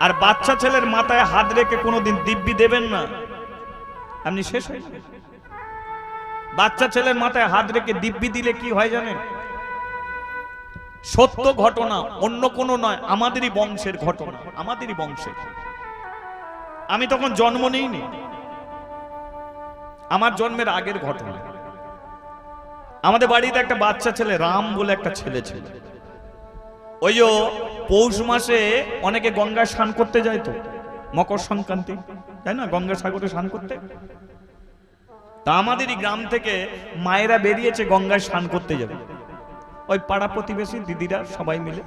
আর বাচ্চা ছেলের মাথায় হাত রেখে কোনোদিন দিব্যি দেবেন না, আপনি শেষ হয়ে যাবেন। বাচ্চা ছেলের মাথায় হাত রেখে দিব্যি দিলে কি হয় জানেন? সত্য ঘটনা, অন্য কোনো নয়, আমাদেরই বংশের ঘটনা, আমাদেরই বংশের। আমি তখন জন্ম নেইনি, আমার জন্মের আগের ঘটনা। আমাদের বাড়িতে একটা বাচ্চা ছেলে, রাম বলে একটা ছেলে ছিল। ওই যে পৌষ মাসে অনেকে গঙ্গায় স্নান করতে যায়, তো মকর সংক্রান্তি, তাই না, গঙ্গা সাগরে স্নান করতে। তা আমাদেরই গ্রাম থেকে মায়েরা বেরিয়েছে গঙ্গায় স্নান করতে যাবে, ওই পাড়া প্রতিবেশী দিদিরা সবাই মিলে।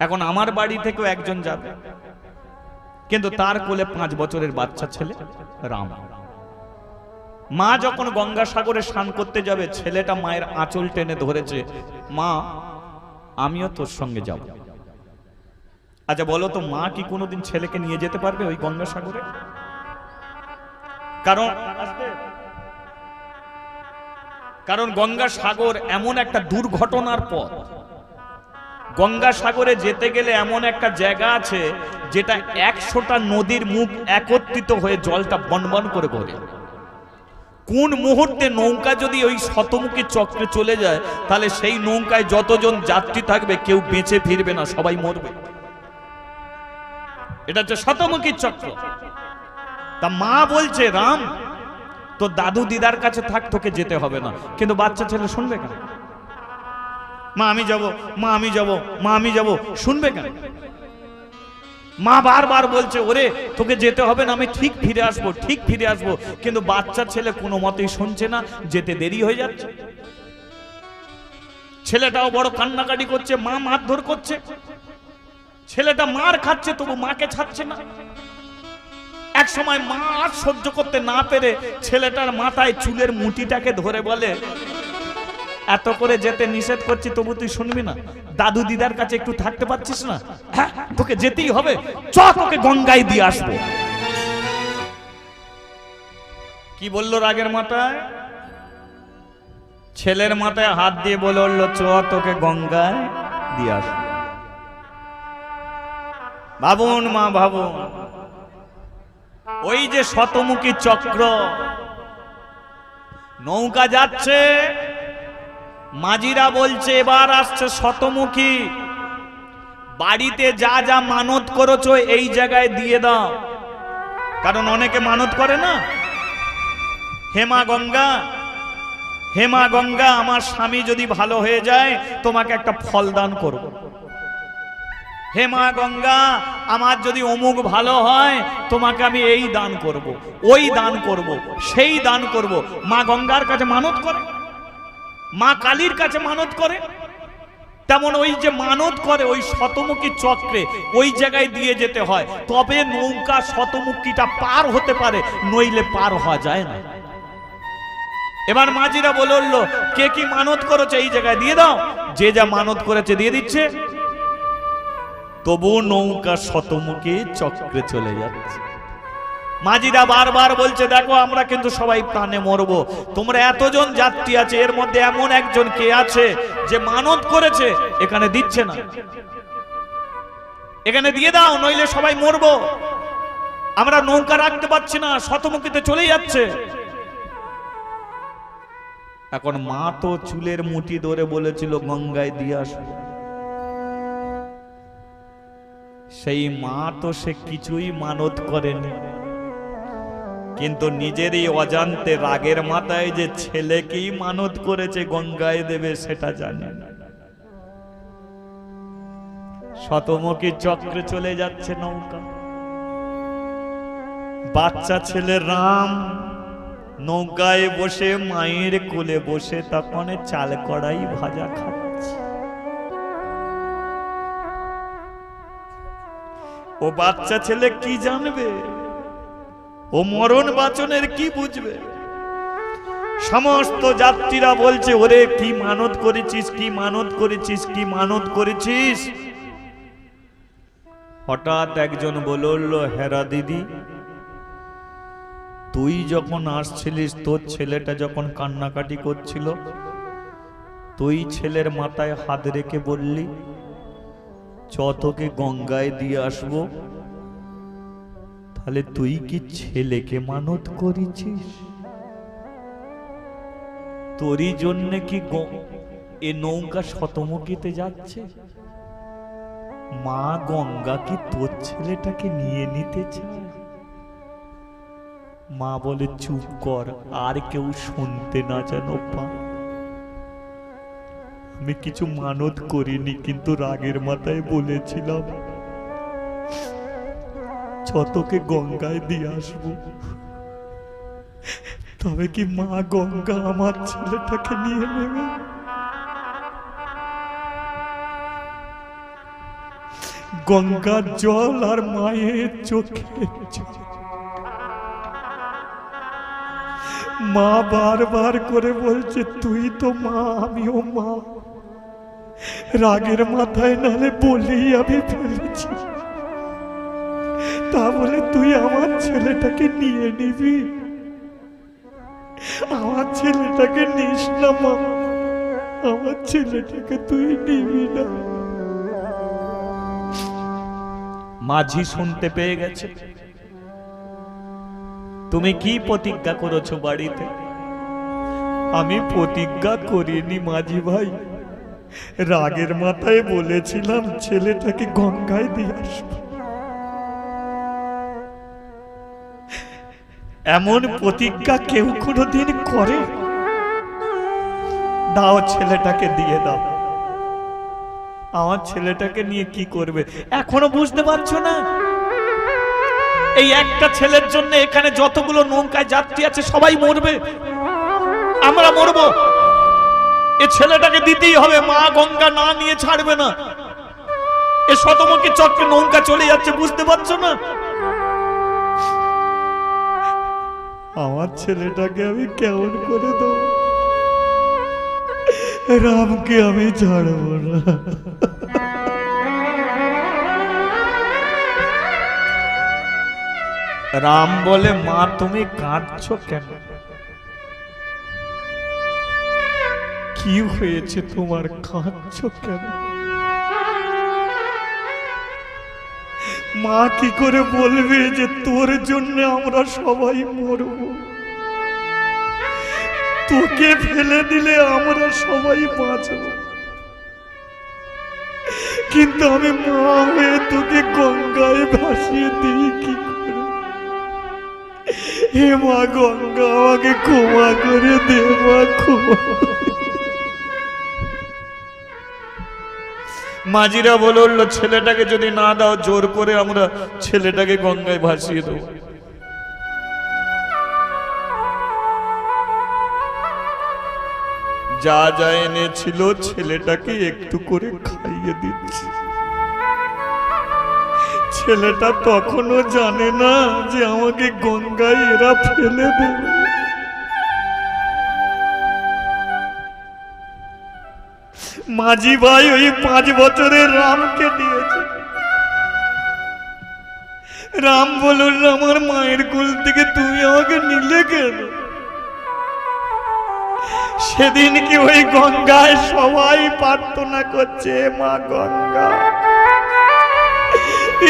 এখন আমার বাড়ি থেকেও একজন যাবে, কিন্তু তার কোলে 5 বছরের বাচ্চা ছেলে রাম। মা যখন গঙ্গা সাগরে স্নান করতে যাবে, ছেলেটা মায়ের আঁচল টেনে ধরেছে, মা আমিও তোর সঙ্গে যাব। আচ্ছা বলো তো, মা কি কোনোদিন ছেলেকে নিয়ে যেতে পারবে ওই গঙ্গা সাগরে? কারণ গঙ্গা সাগর এমন একটা দুর্ঘটনার পথ। গঙ্গা সাগরে যেতে গেলে এমন একটা জায়গা আছে যেটা 100টা নদীর মুখ একত্রিত হয়ে জলটা বনবন করে ভরে। কোন মুহূর্তে নৌকা যদি ওই শতমুখী চক্রে চলে যায়, তাহলে সেই নৌকায় যতজন যাত্রী থাকবে কেউ বেঁচে ফিরবে না, সবাই মরবে। এটা হচ্ছে শতমুখী চক্র। তা মা বলছে, রাম তো দাদু দিদার কাছে থাক, তোকে যেতে হবে না। কিন্তু বাচ্চা ছেলে শুনবে কেন? মা আমি যাব, মা আমি যাব, মা আমি যাব, শুনবে কেন? মা বারবার বলছে, ওরে তোকে যেতে হবে না, আমি ঠিক ফিরে আসবো, ঠিক ফিরে আসবো। কিন্তু বাচ্চা ছেলে কোনো মতেই শুনছে না, যেতে দেরি হয়ে যাচ্ছে। ছেলেটাও বড় কান্নাকাটি করছে, মা মারধর করছে, ছেলেটা মার খাচ্ছে, তবু মাকে ছাড়ছে না। এক সময় মা আর সহ্য করতে না পেরে ছেলেটার মাথায় চুলের মুঠিটাকে ধরে বলে, এত করে যেতে নিষেধ করছি তবু তুই শুনবি না? দাদু দিদার কাছে একটু থাকতে পারছিস না? হ্যাঁ, তোকে যেতেই হবে, চ তোকে গঙ্গায় দিয়ে আসবো। কি বললো রাগের মাথায়? ছেলের মাথায় হাত দিয়ে বলে উঠলো, চ তোকে গঙ্গায় দিয়ে আসবো। ভাবুন মা, ভাবুন, ওই যে শতমুখী চক্র, নৌকা যাচ্ছে, মাঝিরা বলছে এবার আসছে শতমুখী, বাড়িতে যা যা মানত করেছো এই জায়গায় দিয়ে দাও। কারণ অনেকে মানত করে না, হেমা গঙ্গা, হেমা গঙ্গা, আমার স্বামী যদি ভালো হয়ে যায় তোমাকে একটা ফল দান করব। হেমা গঙ্গা, আমার যদি অমুক ভালো হয় তোমাকে আমি এই দান করব, ওই দান করব, সেই দান করব। মা গঙ্গার কাছে মানত করে, মা কালীর কাছে মানত করে। তেমন ওই যে মানত করে ওই শতমুখী চক্রে, ওই জায়গায় দিয়ে যেতে হয়, তবে নৌকা শতমুখীটা পার হতে পারে, নইলে পার হওয়া যায় না। এবার মাঝিরা বলল, কে কি মানত করেছে এই জায়গায় দিয়ে দাও। যে যা মানত করেছে দিয়ে দিচ্ছে, তবু নৌকা শতমুখী চক্রে চলে যাচ্ছে। মাঝিরা বারবার বলছে, দেখো আমরা কিন্তু সবাই প্রাণে মরবো, তোমরা এতজন যাত্রী আছে, এর মধ্যে এমন একজন কে আছে যে মানত করেছে, এখানে দিচ্ছে না, এখানে দিয়ে দাও, নইলে সবাই মরবো, আমরা নৌকা রাখতে পারছি না, শতমুখীতে চলে যাচ্ছে। এখন মা তো চুলের মুঠি ধরে বলেছিল গঙ্গায় দিয়ে আসবো। সেই মা তো সে কিছুই মানত করেনি, কিন্তু নিজেরই অজান্তে রাগের মাথায় যে ছেলেকেই মানত করেছে গঙ্গায় দেবে সেটা জানে না। শতমুখী চক্রে চলে যাচ্ছে নৌকা, বাচ্চা ছেলে রাম নৌকায় বসে মায়ের কোলে বসে তখন চাল কড়াই ভাজা খাচ্ছে। ও বাচ্চা ছেলে কি জানবে, ও মরণ বাঁচনের কি বুঝবে? সমস্ত যাত্রীরা বলছে, ওরে কি মানত করেছিস, কি মানত করেছিস, কি মানত করেছিস। হঠাৎ একজন বলল, হেরা দিদি, তুই যখন আসছিলিস, তোর ছেলেটা যখন কান্নাকাটি করছিল, তুই ছেলের মাথায় হাত রেখে বললি তোকে গঙ্গায় দিয়ে আসবো। তাহলে তুই কি ছেলেকে মানত করেছিস? তোরই জন্য কি এ নৌকা শতমুখীতে যাচ্ছে? মা গঙ্গা কি তোর ছেলেটাকে নিয়ে নিতে চায়? মা বলে চুপ কর, আর কেউ শুনতে না যেন পায়। আমি কিছু মানত করিনি, কিন্তু রাগের মাথায় বলেছিলাম তোকে গঙ্গায় দিয়ে আসবো। তবে কি মা গঙ্গা আমার ছেলেটাকে নিয়ে নেবে? গঙ্গার জল আর মায়ের চোখে মা বারবার করে বলছে তুই তো মা, আমিও মা। রাগের মাথায় নালে বলেই আমি ফেলেছি, তা বলে তুই আমার ছেলেটাকে নিয়ে নিবি? আমার ছেলেটাকে নিস না মা, আমার ছেলেটাকে তুই নিবি না। মাঝি শুনতে পেয়ে গেছে। তুমি কি প্রতিজ্ঞা করেছো বাড়িতে? আমি প্রতিজ্ঞা করিনি মাঝি ভাই, রাগের মাথায় বলেছিলাম ছেলেটাকে গঙ্গায় দিয়ে আসবো। এমন প্রতিজ্ঞা কেউ কোনোদিন করে? দাও ছেলেটাকে দিয়ে দাও। আমার ছেলেটাকে নিয়ে কি করবে? এখনো বুঝতে পারছো না? এই একটা ছেলের জন্য এখানে যতগুলো নৌকায় যাত্রী আছে সবাই মরবে, আমরা মরবো। এ ছেলেটাকে দিতেই হবে, মা গঙ্গা না নিয়ে ছাড়বে না। এ শতমুখী চক্রে নৌকা চলে যাচ্ছে, বুঝতে পারছো না? আমার ছেলেটাকে আমি কেমন করে দেবো? রামকে আমি ছাড়বো না। রাম বলে মা তুমি কাঁদছো কেন? কি হয়েছে তোমার, কাঁদছো কেন? মা কি করে বলবে যে তোর জন্য আমরা সবাই মরব? তোকে ফেলে দিলে আমরা সবাই বাঁচব, কিন্তু আমি মা হয়ে তোকে গঙ্গায় ভাসিয়ে দিই কি করে? হে মা গঙ্গা, আমাকে ক্ষমা করে দে মা, ক্ষমা। মাঝিরা বলল ছেলেটাকে যদি না দাও জোর করে আমরা ছেলেটাকে গঙ্গায় ভাসিয়ে দেব। যা যা এনেছিল ছেলেটাকে একটু করে খাইয়ে দিচ্ছে। ছেলেটা তখনও জানে না যে আমাকে গঙ্গায় এরা ফেলে দেবে। মাঝি ভাই ওই 5 বছরের রামকে দিয়েছে। রাম বলল আমার মায়ের কোল থেকে তুমি আমাকে নিলে কেন? সেদিন কি ওই গঙ্গায় সবাই প্রার্থনা করছে, মা গঙ্গা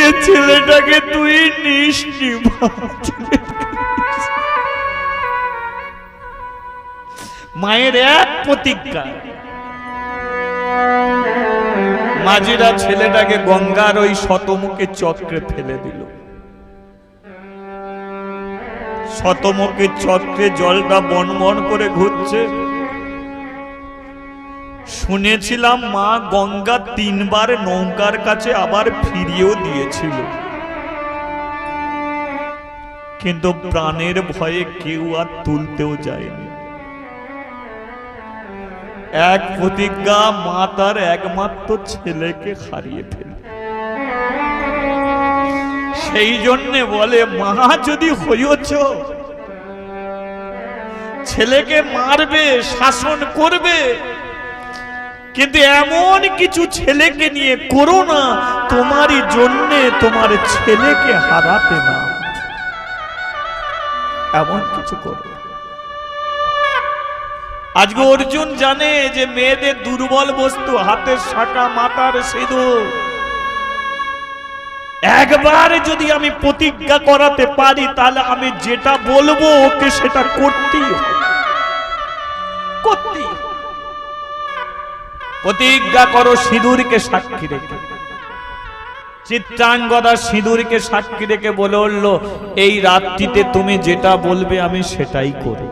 এ ছেলেটাকে তুই নিস নি। মায়ের এক প্রতিজ্ঞা। মাঝিরা ছেলেটাকে গঙ্গার ওই শতমুখী চক্রে ফেলে দিল। শতমুখী চক্রে জলটা বনবন করে ঘুরছে। শুনেছিলাম মা গঙ্গা 3 বার নৌকার কাছে আবার ফিরিয়েও দিয়েছিল, কিন্তু প্রাণের ভয়ে কেউ আর তুলতেও যায়নি। এক প্রতিজ্ঞা, মা তার একমাত্র ছেলেকে হারিয়ে ফেলে। সেই জন্য বলে মা যদি হইছ, ছেলেকে মারবে, শাসন করবে, কিন্তু এমন কিছু ছেলেকে নিয়ে করো না তোমারই জন্য তোমার ছেলেকে হারাতে না। এমন কিছু করো। আজকে অর্জুন জানে যে মেয়েদের দুর্বল বস্তু হাতের শাখা, মাথার সিঁদুর, একবার যদি আমি প্রতিজ্ঞা করাতে পারি তাহলে আমি যেটা বলবো ওকে সেটা করতেই হবে। প্রতিজ্ঞা করো সিঁদুরকে সাক্ষী রেখে। চিত্রাঙ্গদা সিঁদুরকে সাক্ষী রেখে বলে উঠল, এই রাত্রিতে তুমি যেটা বলবে আমি সেটাই করি।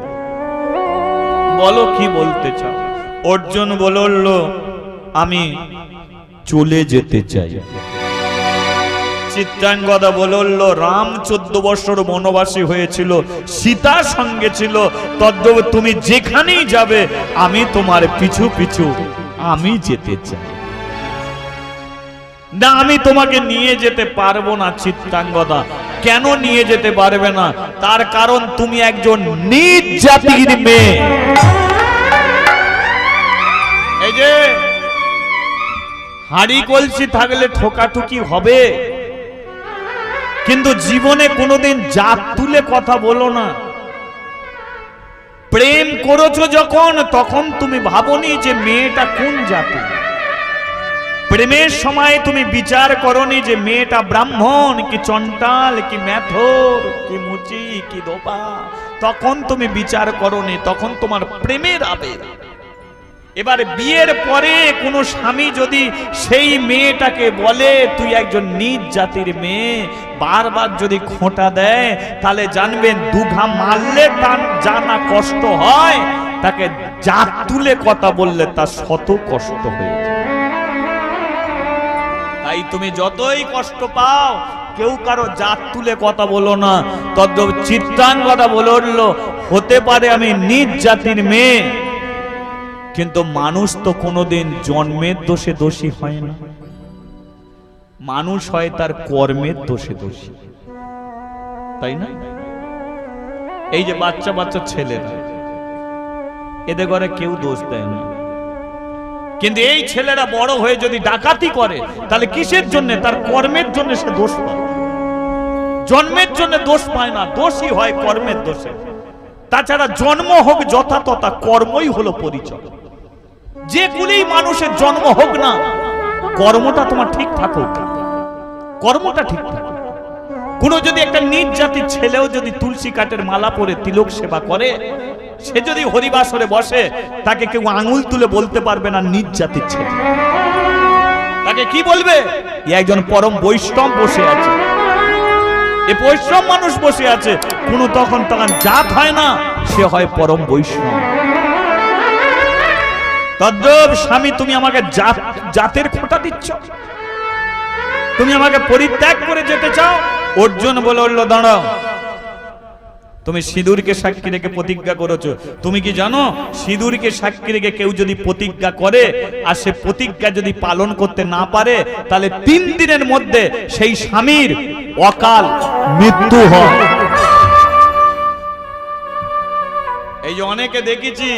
বলো কি বলতে চাও? অর্জুন বলে উঠল, আমি চলে যেতে চাই। চিত্রাঙ্গদা বলে উঠল, রাম 14 বছর বনবাসী হয়েছিল, সীতার সঙ্গে ছিল, তদ্রূপ তুমি যেখানেই যাবে আমি তোমার পিছু পিছু আমি যেতে চাই। না, আমি তোমাকে নিয়ে যেতে পারবো না চিত্রাঙ্গদা। কেন নিয়ে যেতে পারবে না? তার কারণ তুমি একজন নীচ জাতির মেয়ে। এই যে হাড়ি কলসি থাকলে ঠোকাঠুকি হবে, কিন্তু জীবনে কোনোদিন জাত তুলে কথা বলো না। প্রেম করেছো যখন, তখন তুমি ভাবনি যে মেয়েটা কোন জাতি। প্রেমের সময় তুমি বিচার করনি যে মেয়েটা ব্রাহ্মণ কি চন্টাল কি মেথর কি মুচি কি দোপা। তখন তুমি বিচার করনি, তখন তোমার প্রেমের আবেগ। এবার বিয়ের পরে কোনো স্বামী যদি সেই মেয়েটাকে বলে তুই একজন নীচ জাতির মেয়ে, বারবার যদি খোঁটা দেয়, তাহলে জানবেন দুঘা মারলে তার জানা কষ্ট হয়, তাকে জাত তুলে কথা বললে তার শত কষ্ট হয়ে যায়। তাই তুমি যতই কষ্ট পাও, কেউ কারো জাত তুলে কথা বলো না। তদ্রূপ চিত্রাঙ্গদা বলে উঠল, হতে পারে আমি নীচ জাতির মেয়ে, কিন্তু মানুষ তো কোনোদিন জন্মের দোষে দোষী হয় না। মানুষ হয় তার কর্মের দোষে দোষী, তাই না? এই যে বাচ্চা বাচ্চা ছেলেরা, এদের ঘরে কেউ দোষ দেয় না, কিন্তু এই ছেলেরা বড় হয়ে যদি ডাকাতি করে, তাহলে কিসের জন্য? তার কর্মের জন্য সে দোষ পায়। জন্মের জন্য দোষ পায় না, দোষী হয় কর্মের দোষে। তাছাড়া জন্ম হোক যথাতথা, কর্মই হলো পরিচয়। যেগুলি মানুষের জন্ম হোক না, কর্মটা তোমার ঠিক থাকুক, কর্মটা ঠিক থাকুক। কোন যদি একটা নীচ জাতির ছেলেও যদি তুলসী কাঠের মালা পরে তিলক সেবা করে, সে যদি হরিবাসরে বসে, তাকে কেউ আঙুল তুলে বলতে পারবে না নীচ জাতির ছেলে। তাকে কি বলবে? একজন পরম বৈষ্ণব বসে আছে, এ বৈষ্ণব মানুষ বসে আছে। কোন তখন জাত হয় না, সে হয় পরম বৈষ্ণব। তদ্রূপ স্বামী, তুমি আমাকে জাতের খোঁটা দিচ্ছ, তুমি আমাকে পরিত্যাগ করে যেতে চাও। অর্জুন বলে উঠল, দাঁড়াও, তুমি সিঁদুরকে সাক্ষী রেখে প্রতিজ্ঞা করেছো। তুমি কি জানো, সিঁদুরকে সাক্ষী রেখে কেউ যদি প্রতিজ্ঞা করে আর সে প্রতিজ্ঞা যদি পালন করতে না পারে, তাহলে 3 দিনের মধ্যে সেই স্বামীর অকাল মৃত্যু হয়। এই যে অনেকে দেখেছি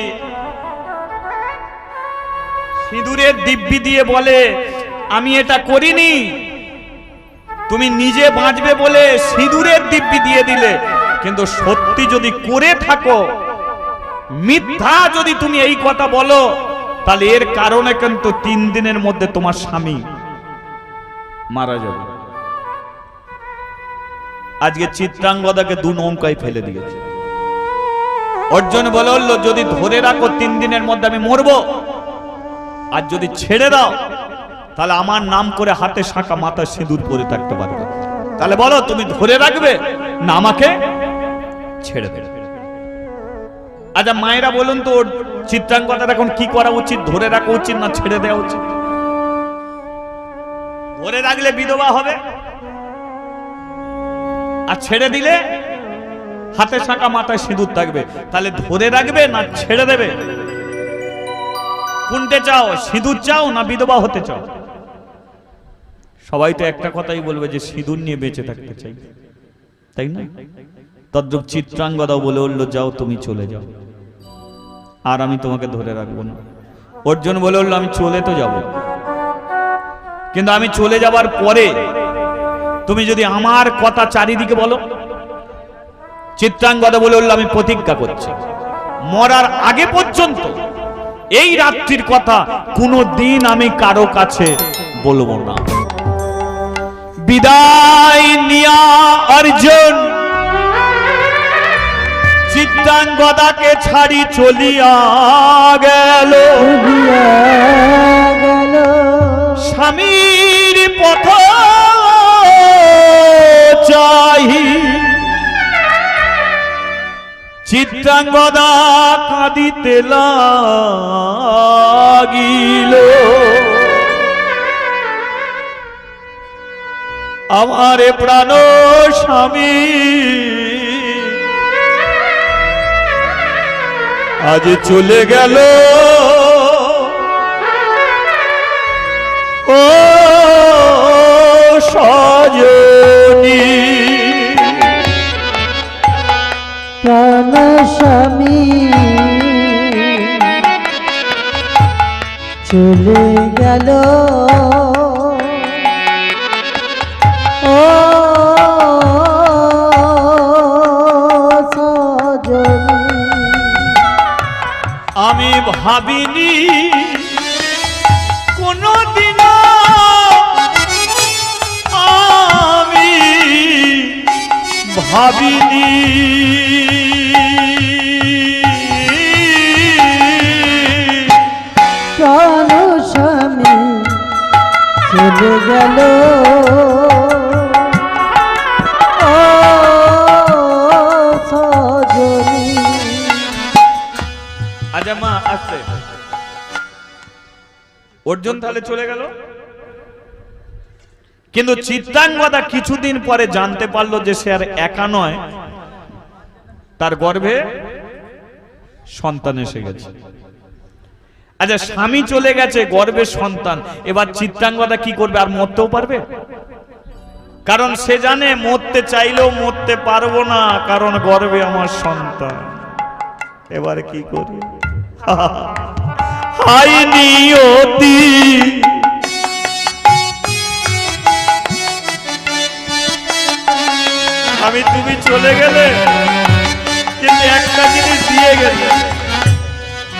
সিঁদুরের দিব্যি দিয়ে বলে আমি এটা করিনি, তুমি নিজে বাঁচবে বলে সিঁদুরের দিব্যি দিয়ে দিলে, কিন্তু সত্যি যদি করে থাকো, মিথ্যা যদি তুমি এই কথা বলো, তাহলে এর কারণে কিন্তু 3 দিনের মধ্যে তোমার স্বামী মারা যাবে। আজকে চিত্রাঙ্গদাকে 2 নৌকায় ফেলে দিয়েছে। অর্জুন বলে উঠল, যদি ধরে রাখো 3 দিনের মধ্যে আমি মরবো, আর যদি ছেড়ে দাও তাহলে আমার নাম করে হাতে শাঁখা মাথায় সিঁদুর পরে থাকতে পারবে। তাহলে বলো, তুমি ধরে রাখবে না আমাকে ছেড়ে দেবে? আচ্ছা মায়েরা বলুন তো, চিত্রাঙ্গদার এখন কি করা উচিত? ধরে রাখা উচিত না ছেড়ে দেওয়া উচিত? ধরে রাখলে বিধবা হবে, আর ছেড়ে দিলে হাতে শাঁখা মাথায় সিঁদুর থাকবে। তাহলে ধরে রাখবে না ছেড়ে দেবে? কোনটা চাও? সিঁদুর চাও না বিধবা হতে চাও? সবাই তো একটা কথাই বলবে যে সিঁদুর নিয়ে বেঁচে থাকতে চাই, তাই না? তদ্রূপ চিত্রাঙ্গদাও বলে উঠল, যাও তুমি চলে যাও, আর আমি তোমাকে ধরে রাখবো না। অর্জুন বলে উঠল, আমি চলে তো যাব, কিন্তু আমি চলে যাবার পরে তুমি যদি আমার কথা চারিদিকে বলো। চিত্রাঙ্গদা বলে উঠল, আমি প্রতিজ্ঞা করছি মরার আগে পর্যন্ত এই রাত্রির কথা কোনোদিন আমি কারো কাছে বলবো না। বিদায় নিয়া অর্জুন চিত্রাঙ্গদাকে ছাড়ি চলিয়া গেল। স্বামীর পথ চাহি চিত্রাঙ্গদা কাঁদিতে লাগিল। আমার প্রাণ স্বামী আজ চলে গেল, ও সজনী। প্রাণ স্বামী চলে গেল, ও সজনী। আমি ভাবিনি কোনদিন, আমি ভাবিনি প্রাণ স্বামী চলে গেল, ও সজনী। আচ্ছা মা আসতে, অর্জুন তাহলে চলে গেল, কিন্তু চিত্রাঙ্গদা কিছুদিন পরে জানতে পারলো যে সে আর একা নয়, তার গর্ভে সন্তান এসে গেছে। আচ্ছা স্বামী চলে গেছে, গর্ভে সন্তান, এবার চিত্রাঙ্গদা কি করবে? আর মরতেও পারবে? কারণ সে জানে মরতে চাইলেও মরতে পারবো না, কারণ গর্ভে আমার সন্তান। এবার কি করি? হাই নিয়তি, আমি তুমি চলে গেলে কিন্তু একটা জিনিস দিয়ে গেলে,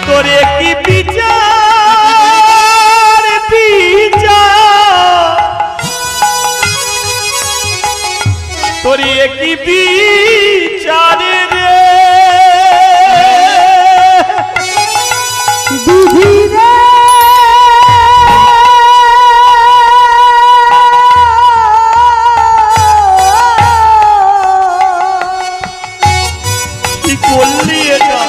তোরে কি বিচার বিচার, তোরে কি বিচার রে বিধি রে, কি করলি এটা?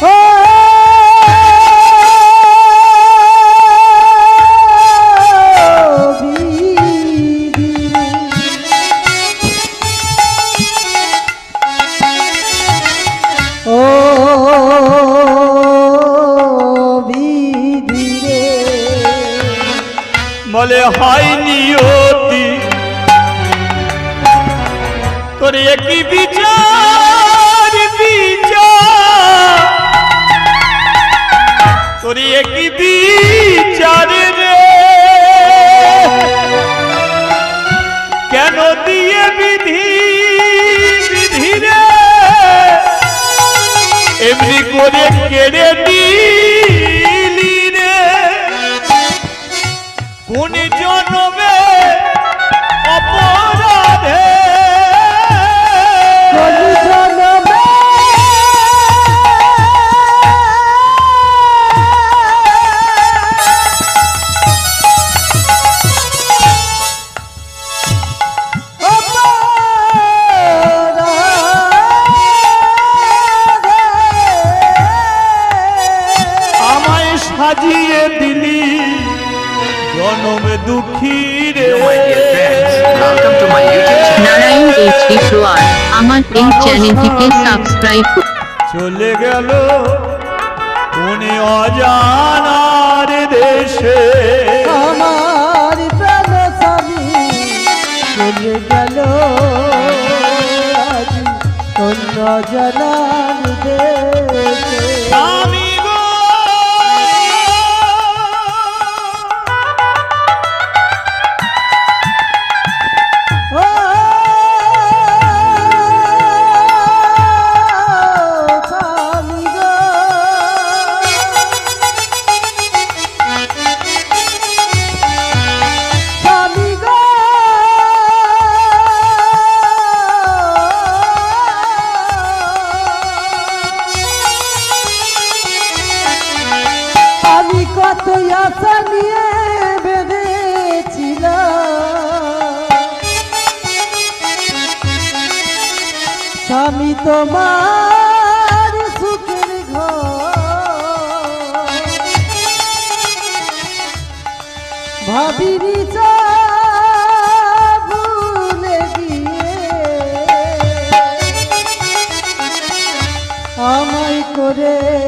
ও বিধি রে, ও বিধি রে। বলে হাই নিয়তি, তোর একই বিচার বিচার, তোর একই বিচার রে কেন দিয়ে বিধি বিধি রে এমনি করে কেড়ে নিলি রে, কোন জন্মে অপরাধে আমায় সাজিয়ে দিলি জনম দুঃখী রে। Welcome to my YouTube channel. Narayan HD Floor আমার এই চ্যানেলটিকে সাবস্ক্রাইব করুন। চলে গেল কোন অজানার দেশে, আমার প্রাণ স্বামী চলে গেল, আজ অন্য জনার দেশে। স্বামী গো ও স্বামী গো, আশা নিয়ে বেঁধেছিল স্বামী তোমার সুখের ঘর ভাবিনি ভুলে গিয়ে আমায় করে